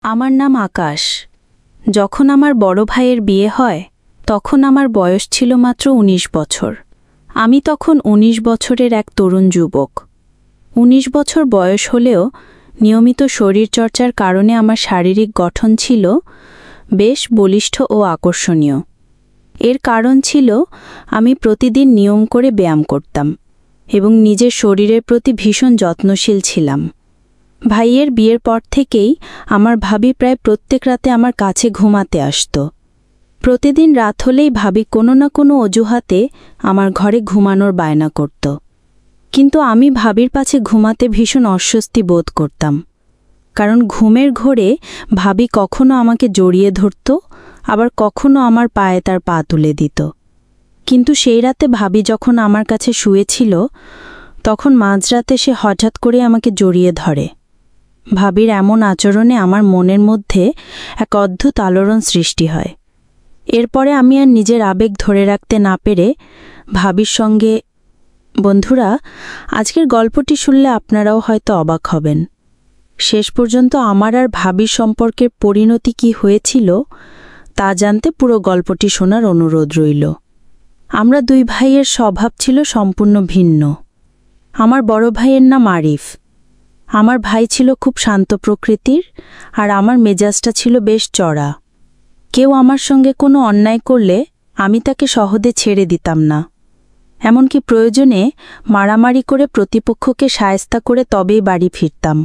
আমার নাম আকাশ। যখন আমার বড় ভাইয়ের বিয়ে হয় তখন আমার বয়স ছিল মাত্র ১৯ বছর। আমি তখন ১৯ বছরের এক তরুণ যুবক। ১৯ বছর বয়স হলেও নিয়মিত শরীরচর্চার কারণে আমার শারীরিক গঠন ছিল বেশ বলিষ্ঠ ও আকর্ষণীয়। এর কারণ ছিল আমি প্রতিদিন নিয়ম করে ব্যায়াম করতাম এবং নিজের শরীরের প্রতি ভীষণ যত্নশীল ছিলাম। ভাইয়ের বিয়ের পর থেকেই আমার ভাবি প্রায় প্রত্যেক রাতে আমার কাছে ঘুমাতে আসত। প্রতিদিন রাত হলেই ভাবি কোনো না কোনো অজুহাতে আমার ঘরে ঘুমানোর বায়না করত। কিন্তু আমি ভাবির পাছে ঘুমাতে ভীষণ অস্বস্তি বোধ করতাম, কারণ ঘুমের ঘোরে ভাবি কখনো আমাকে জড়িয়ে ধরত, আবার কখনো আমার পায়ে তার পা তুলে দিত। কিন্তু সেই রাতে ভাবি যখন আমার কাছে শুয়েছিল তখন মাঝরাতে সে হঠাৎ করে আমাকে জড়িয়ে ধরে। ভাবির এমন আচরণে আমার মনের মধ্যে এক অদ্ভুত আলোড়ন সৃষ্টি হয়। এরপরে আমি আর নিজের আবেগ ধরে রাখতে না পেরে ভাবির সঙ্গে... বন্ধুরা, আজকের গল্পটি শুনলে আপনারাও হয়তো অবাক হবেন। শেষ পর্যন্ত আমার আর ভাবির সম্পর্কের পরিণতি কি হয়েছিল তা জানতে পুরো গল্পটি শোনার অনুরোধ রইল। আমরা দুই ভাইয়ের স্বভাব ছিল সম্পূর্ণ ভিন্ন। আমার বড় ভাইয়ের নাম আরিফ। আমার ভাই ছিল খুব শান্ত প্রকৃতির, আর আমার মেজাজটা ছিল বেশ চড়া। কেউ আমার সঙ্গে কোনো অন্যায় করলে আমি তাকে সহজে ছেড়ে দিতাম না। এমনকি প্রয়োজনে মারামারি করে প্রতিপক্ষকে শায়েস্তা করে তবেই বাড়ি ফিরতাম।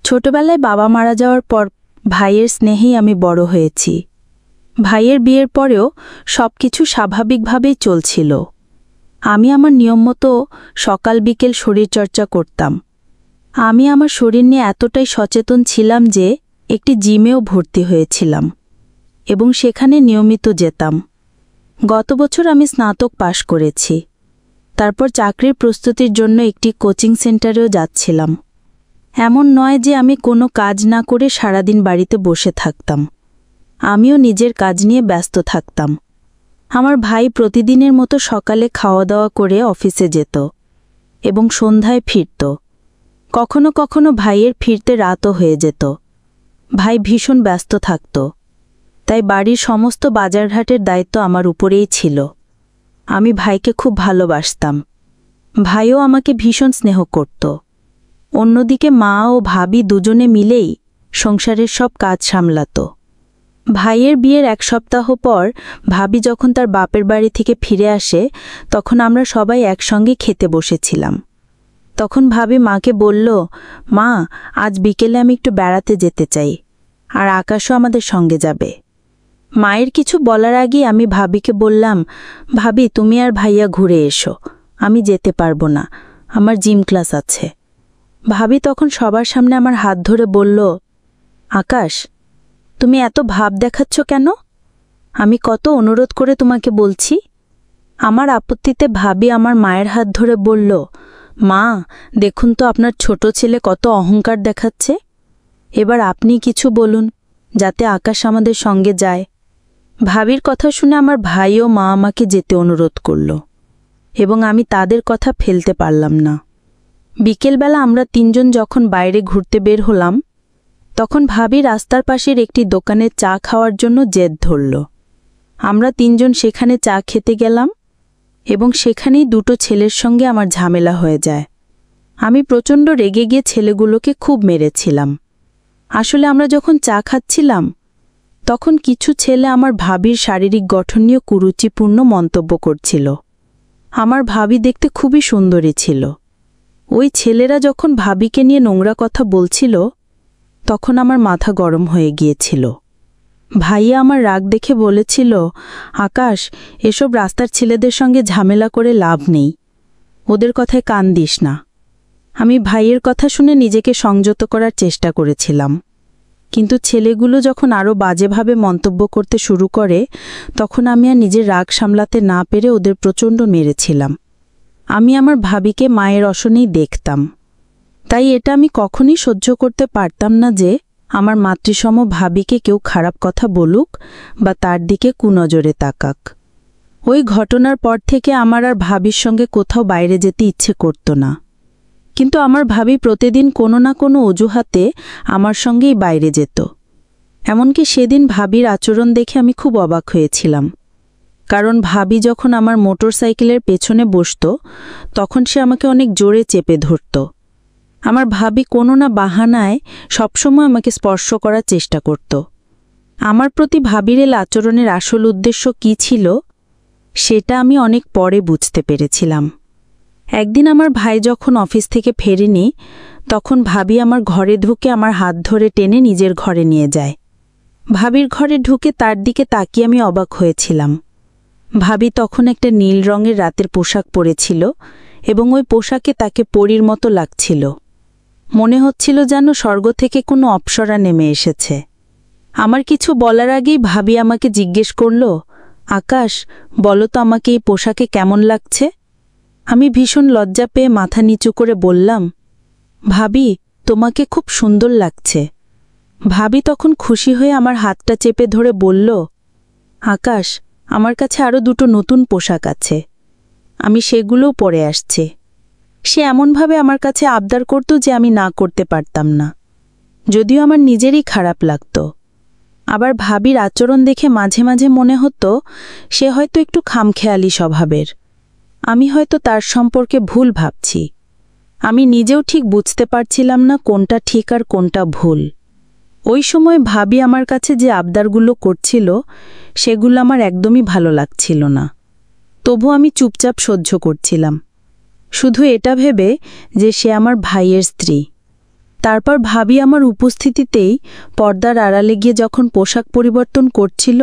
ছোটবেলায় বাবা মারা যাওয়ার পর ভাইয়ের স্নেহেই আমি বড় হয়েছি। ভাইয়ের বিয়ের পরেও সব কিছু স্বাভাবিকভাবেই চলছিল। আমি আমার নিয়মমতো সকাল বিকেল শরীরচর্চা করতাম। আমি আমার শরীর নিয়ে এতটাই সচেতন ছিলাম যে একটি জিমেও ভর্তি হয়েছিলাম এবং সেখানে নিয়মিত যেতাম। গত বছর আমি স্নাতক পাশ করেছি। তারপর চাকরির প্রস্তুতির জন্য একটি কোচিং সেন্টারেও যাচ্ছিলাম। এমন নয় যে আমি কোনো কাজ না করে সারাদিন বাড়িতে বসে থাকতাম। আমিও নিজের কাজ নিয়ে ব্যস্ত থাকতাম। আমার ভাই প্রতিদিনের মতো সকালে খাওয়া দাওয়া করে অফিসে যেত এবং সন্ধ্যায় ফিরত। কখনো কখনো ভাইয়ের ফিরতে রাতও হয়ে যেত। ভাই ভীষণ ব্যস্ত থাকত, তাই বাড়ির সমস্ত বাজারঘাটের দায়িত্ব আমার উপরেই ছিল। আমি ভাইকে খুব ভালোবাসতাম। ভাইও আমাকে ভীষণ স্নেহ করত। অন্যদিকে মা ও ভাবি দুজনে মিলেই সংসারের সব কাজ সামলাত। ভাইয়ের বিয়ের এক সপ্তাহ পর ভাবি যখন তার বাপের বাড়ি থেকে ফিরে আসে তখন আমরা সবাই একসঙ্গে খেতে বসেছিলাম। তখন ভাবি মাকে বলল, মা, আজ বিকেলে আমি একটু বেড়াতে যেতে চাই, আর আকাশও আমাদের সঙ্গে যাবে। মায়ের কিছু বলার আগেই আমি ভাবিকে বললাম, ভাবি, তুমি আর ভাইয়া ঘুরে এসো, আমি যেতে পারবো না, আমার জিম ক্লাস আছে। ভাবি তখন সবার সামনে আমার হাত ধরে বলল, আকাশ, তুমি এত ভাব দেখাচ্ছ কেন? আমি কত অনুরোধ করে তোমাকে বলছি। আমার আপত্তিতে ভাবি আমার মায়ের হাত ধরে বলল, মা, দেখুন তো আপনার ছোট ছেলে কত অহংকার দেখাচ্ছে। এবার আপনি কিছু বলুন যাতে আকাশ আমাদের সঙ্গে যায়। ভাবির কথা শুনে আমার ভাই ও মা আমাকে যেতে অনুরোধ করল এবং আমি তাদের কথা ফেলতে পারলাম না। বিকেলবেলা আমরা তিনজন যখন বাইরে ঘুরতে বের হলাম তখন ভাবি রাস্তার পাশের একটি দোকানে চা খাওয়ার জন্য জেদ ধরল। আমরা তিনজন সেখানে চা খেতে গেলাম এবং সেখানেই দুটো ছেলের সঙ্গে আমার ঝামেলা হয়ে যায়। আমি প্রচণ্ড রেগে গিয়ে ছেলেগুলোকে খুব মেরেছিলাম। আসলে আমরা যখন চা খাচ্ছিলাম তখন কিছু ছেলে আমার ভাবির শারীরিক গঠন নিয়ে কুরুচিপূর্ণ মন্তব্য করছিল। আমার ভাবি দেখতে খুবই সুন্দরী ছিল। ওই ছেলেরা যখন ভাবিকে নিয়ে নোংরা কথা বলছিল তখন আমার মাথা গরম হয়ে গিয়েছিল। ভাইয়া আমার রাগ দেখে বলেছিল, আকাশ, এসব রাস্তার ছেলেদের সঙ্গে ঝামেলা করে লাভ নেই, ওদের কথায় কান দিস না। আমি ভাইয়ের কথা শুনে নিজেকে সংযত করার চেষ্টা করেছিলাম, কিন্তু ছেলেগুলো যখন আরও বাজেভাবে মন্তব্য করতে শুরু করে তখন আমি আর নিজের রাগ সামলাতে না পেরে ওদের প্রচণ্ড মেরেছিলাম। আমি আমার ভাবিকে মায়ের অসনেই দেখতাম, তাই এটা আমি কখনই সহ্য করতে পারতাম না যে আমার মাতৃসম ভাবিকে কেউ খারাপ কথা বলুক বা তার দিকে কুনজরে তাকাক। ওই ঘটনার পর থেকে আমার আর ভাবির সঙ্গে কোথাও বাইরে যেতে ইচ্ছে করত না। কিন্তু আমার ভাবি প্রতিদিন কোনো না কোনো অজুহাতে আমার সঙ্গেই বাইরে যেত এমনকি সেদিন ভাবির আচরণ দেখে আমি খুব অবাক হয়েছিলাম, কারণ ভাবি যখন আমার মোটরসাইকেলের পেছনে বসত তখন সে আমাকে অনেক জোরে চেপে ধরত। আমার ভাবি কোনো না বাহানায় সবসময় আমাকে স্পর্শ করার চেষ্টা করত। আমার প্রতি ভাবির এই আচরণের আসল উদ্দেশ্য কী ছিল সেটা আমি অনেক পরে বুঝতে পেরেছিলাম। একদিন আমার ভাই যখন অফিস থেকে ফেরেনি তখন ভাবি আমার ঘরে ঢুকে আমার হাত ধরে টেনে নিজের ঘরে নিয়ে যায়। ভাবির ঘরে ঢুকে তার দিকে তাকিয়ে আমি অবাক হয়েছিলাম। ভাবি তখন একটা নীল রঙের রাতের পোশাক পরেছিল এবং ওই পোশাকে তাকে পরীর মতো লাগছিল। মনে হচ্ছিল যেন স্বর্গ থেকে কোনো অপ্সরা নেমে এসেছে। আমার কিছু বলার আগেই ভাবি আমাকে জিজ্ঞেস করল, আকাশ, বলো তো আমাকে এই পোশাকে কেমন লাগছে? আমি ভীষণ লজ্জা পেয়ে মাথা নিচু করে বললাম, ভাবি, তোমাকে খুব সুন্দর লাগছে। ভাবি তখন খুশি হয়ে আমার হাতটা চেপে ধরে বলল, আকাশ, আমার কাছে আরও দুটো নতুন পোশাক আছে, আমি সেগুলোও পরে আসছি। সে এমনভাবে আমার কাছে আবদার করত যে আমি না করতে পারতাম না, যদিও আমার নিজেরই খারাপ লাগত। আবার ভাবির আচরণ দেখে মাঝে মাঝে মনে হতো সে হয়তো একটু খামখেয়ালি স্বভাবের। আমি হয়তো তার সম্পর্কে ভুল ভাবছি। আমি নিজেও ঠিক বুঝতে পারছিলাম না কোনটা ঠিক আর কোনটা ভুল। ওই সময় ভাবি আমার কাছে যে আবদারগুলো করছিল সেগুলো আমার একদমই ভালো লাগছিল না। তবু আমি চুপচাপ সহ্য করছিলাম, শুধু এটা ভেবে যে সে আমার ভাইয়ের স্ত্রী। তারপর ভাবি আমার উপস্থিতিতেই পর্দার আড়ালে গিয়ে যখন পোশাক পরিবর্তন করছিল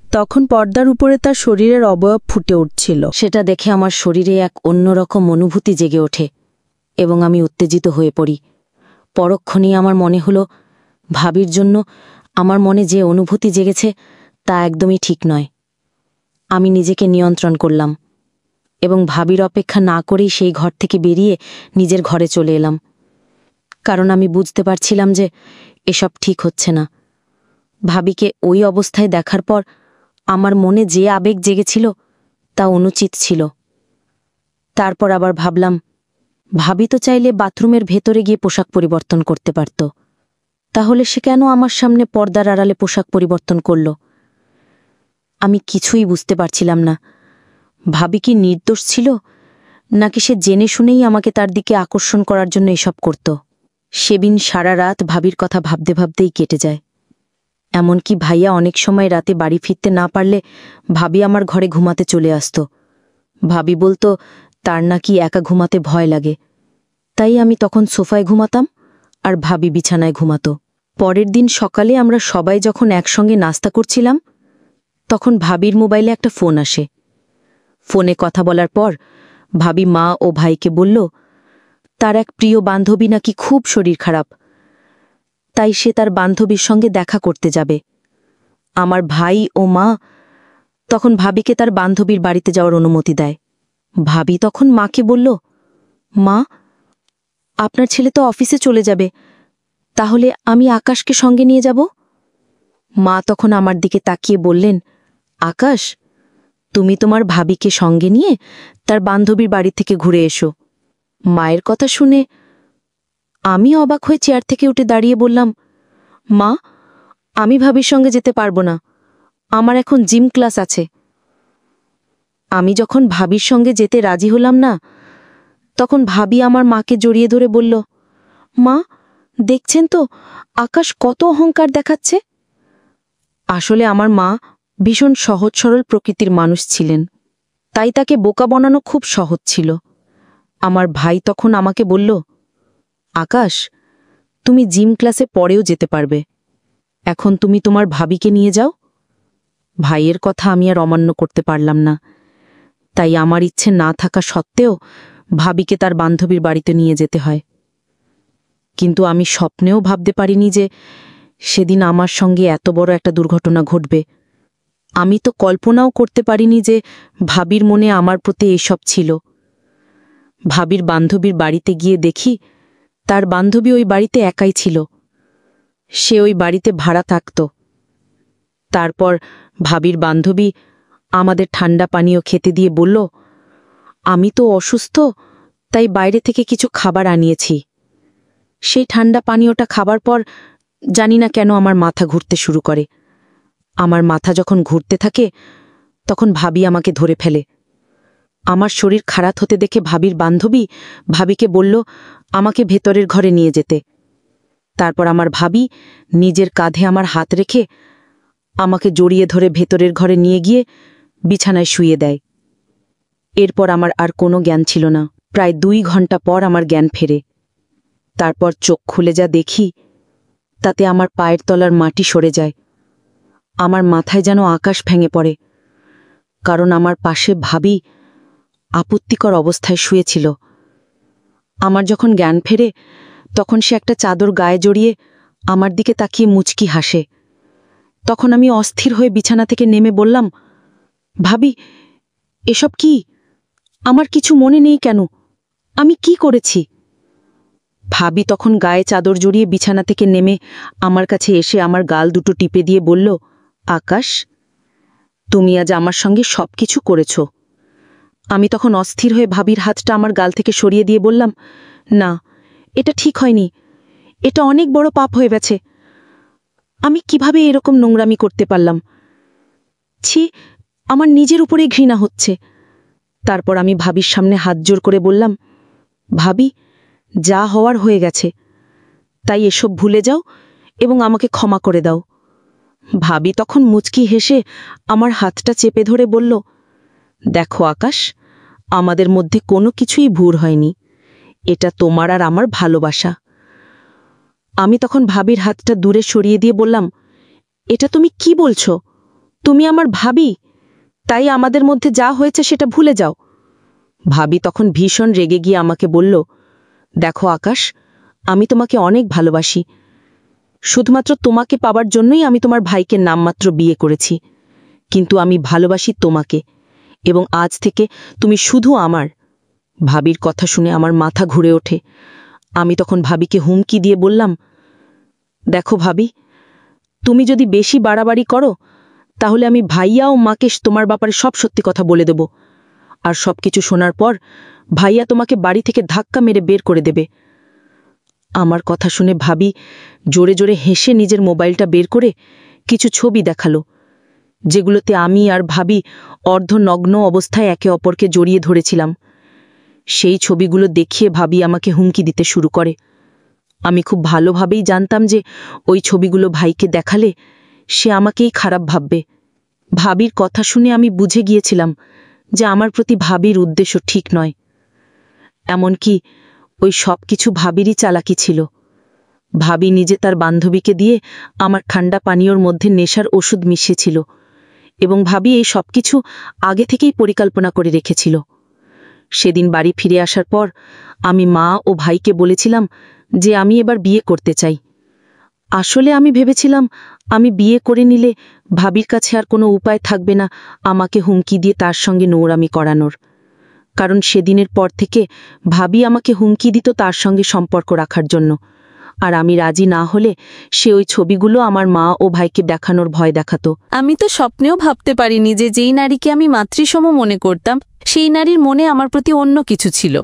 তখন পর্দার উপরে তার শরীরের অবয়ব ফুটে উঠছিল। সেটা দেখে আমার শরীরে এক অন্যরকম অনুভূতি জেগে ওঠে এবং আমি উত্তেজিত হয়ে পড়ি। পরক্ষণেই আমার মনে হলো ভাবির জন্য আমার মনে যে অনুভূতি জেগেছে তা একদমই ঠিক নয়। আমি নিজেকে নিয়ন্ত্রণ করলাম এবং ভাবির অপেক্ষা না করেই সেই ঘর থেকে বেরিয়ে নিজের ঘরে চলে এলাম, কারণ আমি বুঝতে পারছিলাম যে এসব ঠিক হচ্ছে না। ভাবিকে ওই অবস্থায় দেখার পর আমার মনে যে আবেগ জেগেছিল তা অনুচিত ছিল। তারপর আবার ভাবলাম, ভাবি তো চাইলে বাথরুমের ভেতরে গিয়ে পোশাক পরিবর্তন করতে পারত, তাহলে সে কেন আমার সামনে পর্দার আড়ালে পোশাক পরিবর্তন করল? আমি কিছুই বুঝতে পারছিলাম না। ভাবি কি নির্দোষ ছিল, নাকি সে জেনে শুনেই আমাকে তার দিকে আকর্ষণ করার জন্য এসব করত? সেদিন সারা রাত ভাবির কথা ভাবতে ভাবতেই কেটে যায়। এমনকি ভাইয়া অনেক সময় রাতে বাড়ি ফিরতে না পারলে ভাবি আমার ঘরে ঘুমাতে চলে আসত। ভাবি বলতো তার নাকি একা ঘুমাতে ভয় লাগে, তাই আমি তখন সোফায় ঘুমাতাম আর ভাবি বিছানায় ঘুমাতো। পরের দিন সকালে আমরা সবাই যখন একসঙ্গে নাস্তা করছিলাম তখন ভাবির মোবাইলে একটা ফোন আসে। ফোনে কথা বলার পর ভাবি মা ও ভাইকে বলল তার এক প্রিয় বান্ধবী নাকি খুব শরীর খারাপ, তাই সে তার বান্ধবীর সঙ্গে দেখা করতে যাবে। আমার ভাই ও মা তখন ভাবিকে তার বান্ধবীর বাড়িতে যাওয়ার অনুমতি দেয়। ভাবি তখন মাকে বলল, মা, আপনার ছেলে তো অফিসে চলে যাবে, তাহলে আমি আকাশকে সঙ্গে নিয়ে যাব? মা তখন আমার দিকে তাকিয়ে বললেন, আকাশ, তুমি তোমার ভাবিকে সঙ্গে নিয়ে তার বান্ধবীর বাড়ি থেকে ঘুরে এসো। মায়ের কথা শুনে আমি অবাক হয়ে চেয়ার থেকে উঠে দাঁড়িয়ে বললাম, মা, আমি ভাবির সঙ্গে যেতে পারবো না, আমার এখন জিম ক্লাস আছে। আমি যখন ভাবির সঙ্গে যেতে রাজি হলাম না তখন ভাবি আমার মাকে জড়িয়ে ধরে বলল, মা, দেখছেন তো আকাশ কত অহংকার দেখাচ্ছে। আসলে আমার মা ভীষণ সহজ সরল প্রকৃতির মানুষ ছিলেন, তাই তাকে বোকা বানানো খুব সহজ ছিল। আমার ভাই তখন আমাকে বলল, আকাশ, তুমি জিম ক্লাসে পরেও যেতে পারবে, এখন তুমি তোমার ভাবিকে নিয়ে যাও। ভাইয়ের কথা আমি আর অমান্য করতে পারলাম না, তাই আমার ইচ্ছে না থাকা সত্ত্বেও ভাবিকে তার বান্ধবীর বাড়িতে নিয়ে যেতে হয়। কিন্তু আমি স্বপ্নেও ভাবতে পারিনি যে সেদিন আমার সঙ্গে এত বড় একটা দুর্ঘটনা ঘটবে। আমি তো কল্পনাও করতে পারিনি যে ভাবির মনে আমার প্রতি এসব ছিল। ভাবির বান্ধবীর বাড়িতে গিয়ে দেখি তার বান্ধবী ওই বাড়িতে একাই ছিল, সে ওই বাড়িতে ভাড়া থাকত। তারপর ভাবির বান্ধবী আমাদের ঠান্ডা পানীয় খেতে দিয়ে বলল, আমি তো অসুস্থ, তাই বাইরে থেকে কিছু খাবার আনিয়েছি। সেই ঠান্ডা পানীয়টা খাবার পর জানি না কেন আমার মাথা ঘুরতে শুরু করে। আমার মাথা যখন ঘুরতে থাকে তখন ভাবি আমাকে ধরে ফেলে। আমার শরীর খারাপ হতে দেখে ভাবির বান্ধবী ভাবিকে বলল আমাকে ভেতরের ঘরে নিয়ে যেতে। তারপর আমার ভাবি নিজের কাঁধে আমার হাত রেখে আমাকে জড়িয়ে ধরে ভেতরের ঘরে নিয়ে গিয়ে বিছানায় শুইয়ে দেয়। এরপর আমার আর কোনো জ্ঞান ছিল না। প্রায় 2 ঘন্টা পর আমার জ্ঞান ফেরে। তারপর চোখ খুলে যা দেখি তাতে আমার পায়ের তলার মাটি সরে যায়। আমার মাথায় যেন আকাশ ভেঙে পড়ে, কারণ আমার পাশে ভাবি আপত্তিকর অবস্থায় শুয়েছিল। আমার যখন জ্ঞান ফেরে তখন সে একটা চাদর গায়ে জড়িয়ে আমার দিকে তাকিয়ে মুচকি হাসে। তখন আমি অস্থির হয়ে বিছানা থেকে নেমে বললাম, ভাবি, এসব কি? আমার কিছু মনে নেই কেন? আমি কি করেছি? ভাবি তখন গায়ে চাদর জড়িয়ে বিছানা থেকে নেমে আমার কাছে এসে আমার গাল দুটো টিপে দিয়ে বলল, আকাশ, তুমি আজ আমার সঙ্গে সবকিছু করেছ। আমি তখন অস্থির হয়ে ভাবির হাতটা আমার গাল থেকে সরিয়ে দিয়ে বললাম, না, এটা ঠিক হয়নি। এটা অনেক বড় পাপ হয়ে গেছে। আমি কিভাবে এরকম নোংরামি করতে পারলাম? ছি, আমার নিজের উপরেই ঘৃণা হচ্ছে। তারপর আমি ভাবির সামনে হাত জোর করে বললাম, ভাবি, যা হওয়ার হয়ে গেছে, তাই এসব ভুলে যাও এবং আমাকে ক্ষমা করে দাও। ভাবি তখন মুচকি হেসে আমার হাতটা চেপে ধরে বলল, দেখো আকাশ, আমাদের মধ্যে কোনো কিছুই ভুল হয়নি। এটা তোমার আর আমার ভালোবাসা। আমি তখন ভাবির হাতটা দূরে সরিয়ে দিয়ে বললাম, এটা তুমি কি বলছো? তুমি আমার ভাবি, তাই আমাদের মধ্যে যা হয়েছে সেটা ভুলে যাও। ভাবি তখন ভীষণ রেগে গিয়ে আমাকে বলল, দেখো আকাশ, আমি তোমাকে অনেক ভালোবাসি। শুধুমাত্র তোমাকে পাবার জন্যই আমি তোমার ভাইকে নামমাত্র বিয়ে করেছি, কিন্তু আমি ভালোবাসি তোমাকে, এবং আজ থেকে তুমি শুধু আমার। ভাবির কথা শুনে আমার মাথা ঘুরে ওঠে। আমি তখন ভাবিকে হুমকি দিয়ে বললাম, দেখো ভাবি, তুমি যদি বেশি বাড়াবাড়ি করো তাহলে আমি ভাইয়া ও মাকে তোমার ব্যাপারে সব সত্যি কথা বলে দেব, আর সবকিছু শোনার পর ভাইয়া তোমাকে বাড়ি থেকে ধাক্কা মেরে বের করে দেবে। আমার কথা শুনে ভাবি জোরে জোরে হেসে নিজের মোবাইলটা বের করে কিছু ছবি দেখালো, যেগুলোতে আমি আর ভাবি অর্ধনগ্ন অবস্থায় একে অপরকে জড়িয়ে ধরেছিলাম। সেই ছবিগুলো দেখিয়ে ভাবি আমাকে হুমকি দিতে শুরু করে। আমি খুব ভালোভাবেই জানতাম যে ওই ছবিগুলো ভাইকে দেখালে সে আমাকেই খারাপ ভাববে। ভাবির কথা শুনে আমি বুঝে গিয়েছিলাম যে আমার প্রতি ভাবির উদ্দেশ্য ঠিক নয়। এমনকি ওই সব কিছু ভাবিরই চালাকি ছিল। ভাবি নিজে তার বান্ধবীকে দিয়ে আমার ঠান্ডা পানীয়র মধ্যে নেশার ওষুধ মিশিয়েছিল, এবং ভাবি এই সব কিছু আগে থেকেই পরিকল্পনা করে রেখেছিল। সেদিন বাড়ি ফিরে আসার পর আমি মা ও ভাইকে বলেছিলাম যে আমি এবার বিয়ে করতে চাই। আসলে আমি ভেবেছিলাম আমি বিয়ে করে নিলে ভাবির কাছে আর কোনো উপায় থাকবে না আমাকে হুমকি দিয়ে তার সঙ্গে নোংরামি করানোর, কারণ সেদিনের পর থেকে ভাবি আমাকে হুমকি দিত তার সঙ্গে সম্পর্ক রাখার জন্য, আর আমি রাজি না হলে সে ওই ছবিগুলো আমার মা ও ভাইকে দেখানোর ভয় দেখাতো। আমি তো স্বপ্নেও ভাবতে পারিনি যে যেই নারীকে আমি মাতৃসম মনে করতাম সেই নারীর মনে আমার প্রতি অন্য কিছু ছিল।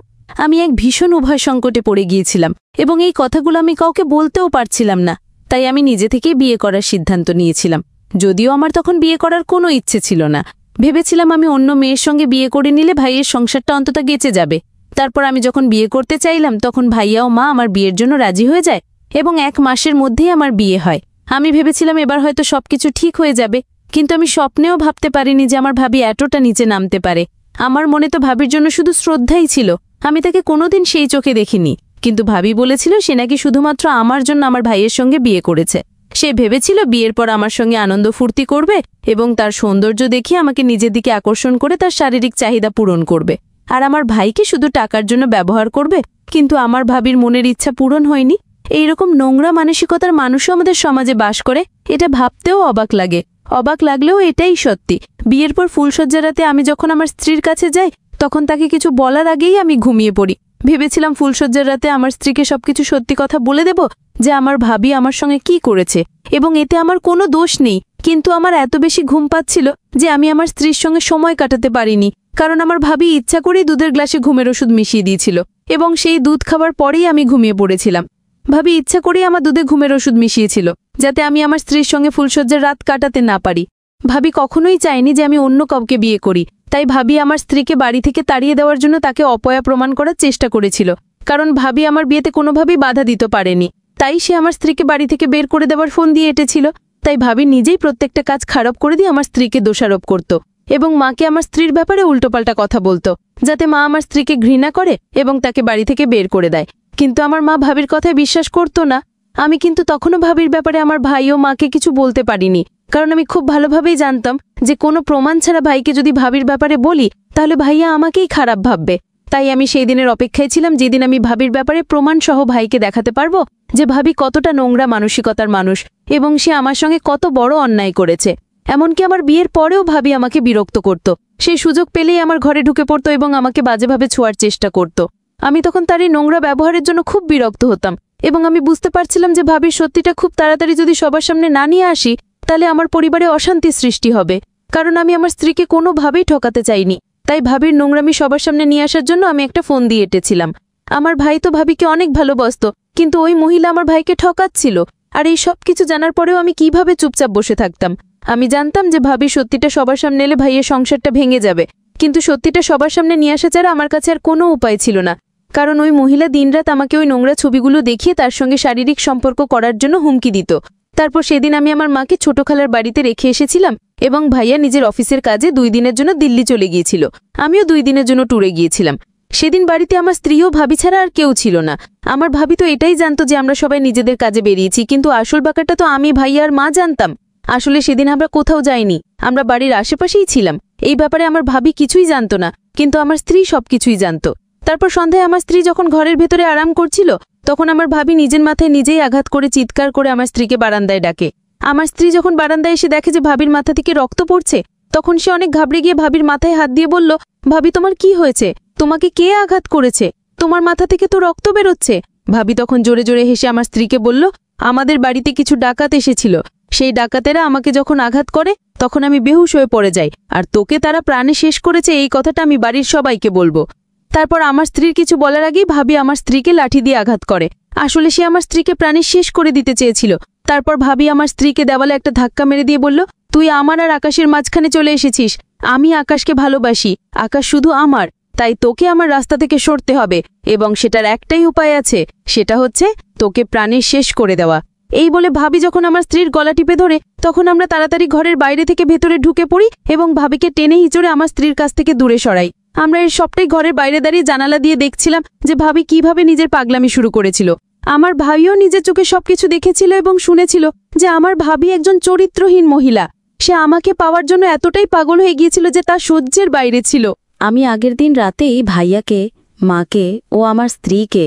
আমি এক ভীষণ উভয় সংকটে পড়ে গিয়েছিলাম, এবং এই কথাগুলো আমি কাউকে বলতেও পারছিলাম না। তাই আমি নিজে থেকেই বিয়ে করার সিদ্ধান্ত নিয়েছিলাম, যদিও আমার তখন বিয়ে করার কোনো ইচ্ছে ছিল না। ভেবেছিলাম আমি অন্য মেয়ের সঙ্গে বিয়ে করে নিলে ভাইয়ের সংসারটা অন্তত গেঁচে যাবে। তারপর আমি যখন বিয়ে করতে চাইলাম তখন ভাইয়া ও মা আমার বিয়ের জন্য রাজি হয়ে যায়, এবং 1 মাসের মধ্যেই আমার বিয়ে হয়। আমি ভেবেছিলাম এবার হয়তো সবকিছু ঠিক হয়ে যাবে, কিন্তু আমি স্বপ্নেও ভাবতে পারিনি যে আমার ভাবি এতটা নিচে নামতে পারে। আমার মনে তো ভাবির জন্য শুধু শ্রদ্ধাই ছিল, আমি তাকে কোনোদিন সেই চোখে দেখিনি। কিন্তু ভাবি বলেছিল সে নাকি শুধুমাত্র আমার জন্য আমার ভাইয়ের সঙ্গে বিয়ে করেছে। সে ভেবেছিল বিয়ের পর আমার সঙ্গে আনন্দ ফুর্তি করবে এবং তার সৌন্দর্য দেখিয়ে আমাকে নিজের দিকে আকর্ষণ করে তার শারীরিক চাহিদা পূরণ করবে, আর আমার ভাইকে শুধু টাকার জন্য ব্যবহার করবে। কিন্তু আমার ভাবির মনের ইচ্ছা পূরণ হয়নি। এইরকম নোংরা মানসিকতার মানুষও আমাদের সমাজে বাস করে, এটা ভাবতেও অবাক লাগে। অবাক লাগলেও এটাই সত্যি। বিয়ের পর ফুলশয্যা রাতে আমি যখন আমার স্ত্রীর কাছে যাই তখন তাকে কিছু বলার আগেই আমি ঘুমিয়ে পড়ি। ভেবেছিলাম ফুলশয্যার রাতে আমার স্ত্রীকে সবকিছু সত্যি কথা বলে দেব, যে আমার ভাবি আমার সঙ্গে কি করেছে, এবং এতে আমার কোনো দোষ নেই। কিন্তু আমার এত বেশি ঘুম পাচ্ছিল যে আমি আমার স্ত্রীর সঙ্গে সময় কাটাতে পারিনি, কারণ আমার ভাবি ইচ্ছা করেই দুধের গ্লাসে ঘুমের ওষুধ মিশিয়ে দিয়েছিল, এবং সেই দুধ খাবার পরেই আমি ঘুমিয়ে পড়েছিলাম। ভাবি ইচ্ছা করেই আমার দুধে ঘুমের ওষুধ মিশিয়েছিল, যাতে আমি আমার স্ত্রীর সঙ্গে ফুলশয্যার রাত কাটাতে না পারি। ভাবি কখনোই চায়নি যে আমি অন্য কাউকে বিয়ে করি, তাই ভাবি আমার স্ত্রীকে বাড়ি থেকে তাড়িয়ে দেওয়ার জন্য তাকে অপয়া প্রমাণ করার চেষ্টা করেছিল। কারণ ভাবি আমার বিয়েতে কোনোভাবেই বাধা দিতে পারেনি, তাই সে আমার স্ত্রীকে বাড়ি থেকে বের করে দেওয়ার ফোন দিয়ে এঁটেছিল। তাই ভাবি নিজেই প্রত্যেকটা কাজ খারাপ করে দিয়ে আমার স্ত্রীকে দোষারোপ করত এবং মাকে আমার স্ত্রীর ব্যাপারে উল্টোপাল্টা কথা বলতো, যাতে মা আমার স্ত্রীকে ঘৃণা করে এবং তাকে বাড়ি থেকে বের করে দেয়। কিন্তু আমার মা ভাবির কথায় বিশ্বাস করত না। আমি কিন্তু তখনও ভাবির ব্যাপারে আমার ভাই ও মাকে কিছু বলতে পারিনি, কারণ আমি খুব ভালোভাবেই জানতাম যে কোনো প্রমাণ ছাড়া ভাইকে যদি ভাবির ব্যাপারে বলি তাহলে ভাইয়া আমাকেই খারাপ ভাববে। তাই আমি সেই দিনের অপেক্ষায় ছিলাম যেদিন আমি ভাবির ব্যাপারে প্রমাণসহ ভাইকে দেখাতে পারবো যে ভাবি কতটা নোংরা মানসিকতার মানুষ এবং সে আমার সঙ্গে কত বড় অন্যায় করেছে। এমনকি আমার বিয়ের পরেও ভাবি আমাকে বিরক্ত করত। সেই সুযোগ পেলেই আমার ঘরে ঢুকে পড়ত এবং আমাকে বাজেভাবে ছোঁয়ার চেষ্টা করত। আমি তখন তার এই নোংরা ব্যবহারের জন্য খুব বিরক্ত হতাম এবং আমি বুঝতে পারছিলাম যে ভাবির সত্যিটা খুব তাড়াতাড়ি যদি সবার সামনে না নিয়ে আসি তাহলে আমার পরিবারে অশান্তি সৃষ্টি হবে, কারণ আমি আমার স্ত্রীকে কোনোভাবেই ঠকাতে চাইনি। তাই ভাবির নোংরামি সবার সামনে নিয়ে আসার জন্য আমি একটা ফোন দিয়ে এঁটেছিলাম। আমার ভাই তো ভাবিকে অনেক ভালোবাসত, কিন্তু ওই মহিলা আমার ভাইকে ঠকাচ্ছিল। আর এই সব কিছু জানার পরেও আমি কিভাবে চুপচাপ বসে থাকতাম? আমি জানতাম যে ভাবি সত্যিটা সবার সামনে এলে ভাইয়ের সংসারটা ভেঙে যাবে, কিন্তু সত্যিটা সবার সামনে নিয়ে আসা ছাড়া আমার কাছে আর কোনো উপায় ছিল না। কারণ ওই মহিলা দিনরাত আমাকে ওই নোংরা ছবিগুলো দেখিয়ে তার সঙ্গে শারীরিক সম্পর্ক করার জন্য হুমকি দিত। তারপর সেদিন আমি আমার মাকে ছোট খালার বাড়িতে রেখে এসেছিলাম এবং ভাইয়া নিজের অফিসের কাজে 2 দিনের জন্য দিল্লি চলে গিয়েছিল। আমিও 2 দিনের জন্য ট্যুরে গিয়েছিলাম। সেদিন বাড়িতে আমার স্ত্রীও ভাবি ছাড়া আর কেউ ছিল না। আমার ভাবি তো এটাই জানতো যে আমরা সবাই নিজেদের কাজে বেরিয়েছি, কিন্তু আসল ব্যাপারটা তো আমি, ভাইয়া আর মা জানতাম। আসলে সেদিন আমরা কোথাও যাইনি, আমরা বাড়ির আশেপাশেই ছিলাম। এই ব্যাপারে আমার ভাবি কিছুই জানতো না, কিন্তু আমার স্ত্রী সবকিছুই জানতো। তারপর সন্ধ্যায় আমার স্ত্রী যখন ঘরের ভেতরে আরাম করছিল তখন আমার ভাবি নিজের মাথায় নিজেই আঘাত করে চিৎকার করে আমার স্ত্রীকে বারান্দায় ডাকে। আমার স্ত্রী যখন বারান্দায় এসে দেখে যে ভাবির মাথা থেকে রক্ত পড়ছে তখন সে অনেক ঘাবড়ে গিয়ে ভাবির মাথায় হাত দিয়ে বলল, ভাবি তোমার কি হয়েছে? তোমাকে কে আঘাত করেছে? তোমার মাথা থেকে তো রক্ত বেরোচ্ছে। ভাবি তখন জোরে জোরে হেসে আমার স্ত্রীকে বলল, আমাদের বাড়িতে কিছু ডাকাত এসেছিল, সেই ডাকাতেরা আমাকে যখন আঘাত করে তখন আমি বেহুশ হয়ে পড়ে যাই, আর তোকে তারা প্রাণে শেষ করেছে এই কথাটা আমি বাড়ির সবাইকে বলবো। তারপর আমার স্ত্রীর কিছু বলার আগেই ভাবি আমার স্ত্রীকে লাঠি দিয়ে আঘাত করে। আসলে সে আমার স্ত্রীকে প্রাণে শেষ করে দিতে চেয়েছিল। তারপর ভাবি আমার স্ত্রীকে দেওয়ালে একটা ধাক্কা মেরে দিয়ে বলল, তুই আমার আর আকাশের মাঝখানে চলে এসেছিস। আমি আকাশকে ভালোবাসি, আকাশ শুধু আমার, তাই তোকে আমার রাস্তা থেকে সরতে হবে এবং সেটার একটাই উপায় আছে, সেটা হচ্ছে তোকে প্রাণে শেষ করে দেওয়া। এই বলে ভাবি যখন আমার স্ত্রীর গলা টিপে ধরে তখন আমরা তাড়াতাড়ি ঘরের বাইরে থেকে ভেতরে ঢুকে পড়ি এবং ভাবিকে টেনে হিঁচড়ে আমার স্ত্রীর কাছ থেকে দূরে সরাই। আমরা এর সবটাই ঘরের বাইরে দাঁড়িয়ে জানালা দিয়ে দেখছিলাম যে ভাবি কিভাবে নিজের পাগলামি শুরু করেছিল। আমার ভাইও নিজের চোখে সবকিছু দেখেছিল এবং শুনেছিল যে আমার ভাবি একজন চরিত্রহীন মহিলা। সে আমাকে পাওয়ার জন্য এতটাই পাগল হয়ে গিয়েছিল যে তা সহ্যের বাইরে ছিল। আমি আগের দিন রাতেই ভাইয়াকে, মাকে ও আমার স্ত্রীকে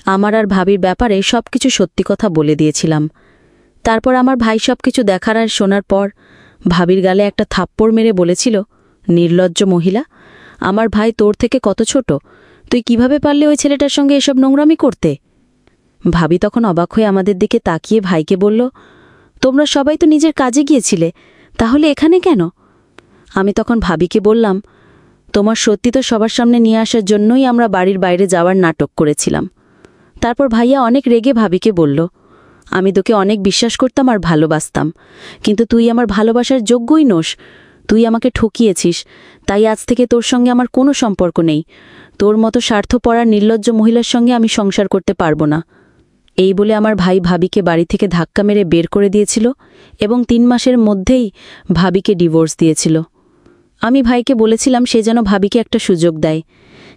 আমার আর ভাবির ব্যাপারে সবকিছু সত্যি কথা বলে দিয়েছিলাম। তারপর আমার ভাই সবকিছু দেখার আর শোনার পর ভাবির গালে একটা থাপ্পড় মেরে বলেছিল, নির্লজ্জ মহিলা, আমার ভাই তোর থেকে কত ছোট, তুই কিভাবে পারলে ওই ছেলেটার সঙ্গে এসব নোংরামি করতে? ভাবি তখন অবাক হয়ে আমাদের দিকে তাকিয়ে ভাইকে বলল, তোমরা সবাই তো নিজের কাজে গিয়েছিলে, তাহলে এখানে কেন? আমি তখন ভাবিকে বললাম, তোমার সত্যি তো সবার সামনে নিয়ে আসার জন্যই আমরা বাড়ির বাইরে যাওয়ার নাটক করেছিলাম। তারপর ভাইয়া অনেক রেগে ভাবিকে বলল, আমি তোকে অনেক বিশ্বাস করতাম আর ভালোবাসতাম, কিন্তু তুই আমার ভালোবাসার যোগ্যই নোস। তুই আমাকে ঠকিয়েছিস, তাই আজ থেকে তোর সঙ্গে আমার কোনো সম্পর্ক নেই। তোর মতো স্বার্থপর নির্লজ্জ মহিলার সঙ্গে আমি সংসার করতে পারবো না। এই বলে আমার ভাই ভাবিকে বাড়ি থেকে ধাক্কা মেরে বের করে দিয়েছিল এবং 3 মাসের মধ্যেই ভাবিকে ডিভোর্স দিয়েছিল। আমি ভাইকে বলেছিলাম সে যেন ভাবিকে একটা সুযোগ দেয়,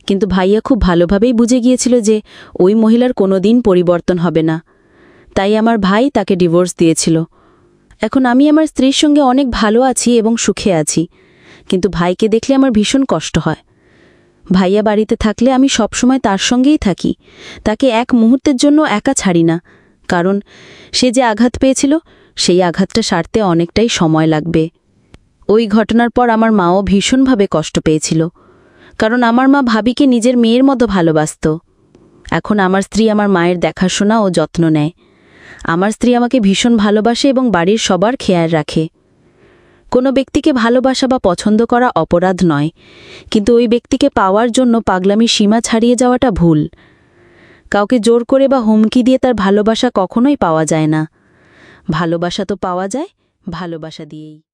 কিন্তু ভাইয়া খুব ভালোভাবেই বুঝে গিয়েছিল যে ওই মহিলার কোনোদিন পরিবর্তন হবে না। তাই আমার ভাই তাকে ডিভোর্স দিয়েছিল। এখন আমি আমার স্ত্রীর সঙ্গে অনেক ভালো আছি এবং সুখে আছি, কিন্তু ভাইকে দেখলে আমার ভীষণ কষ্ট হয়। ভাইয়া বাড়িতে থাকলে আমি সবসময় তার সঙ্গেই থাকি, তাকে এক মুহূর্তের জন্য একা ছাড়ি না, কারণ সে যে আঘাত পেয়েছিল সেই আঘাতটা সারতে অনেকটাই সময় লাগবে। ওই ঘটনার পর আমার মাও ভীষণভাবে কষ্ট পেয়েছিল, কারণ আমার মা ভাবিকে নিজের মেয়ের মতো ভালোবাসত। এখন আমার স্ত্রী আমার মায়ের দেখাশোনা ও যত্ন নেয়। আমার স্ত্রী আমাকে ভীষণ ভালোবাসে এবং বাড়ির সবার খেয়াল রাখে। কোনো ব্যক্তিকে ভালোবাসা বা পছন্দ করা অপরাধ নয়, কিন্তু ওই ব্যক্তিকে পাওয়ার জন্য পাগলামির সীমা ছাড়িয়ে যাওয়াটা ভুল। কাউকে জোর করে বা হুমকি দিয়ে তার ভালোবাসা কখনোই পাওয়া যায় না। ভালোবাসা তো পাওয়া যায় ভালোবাসা দিয়েই।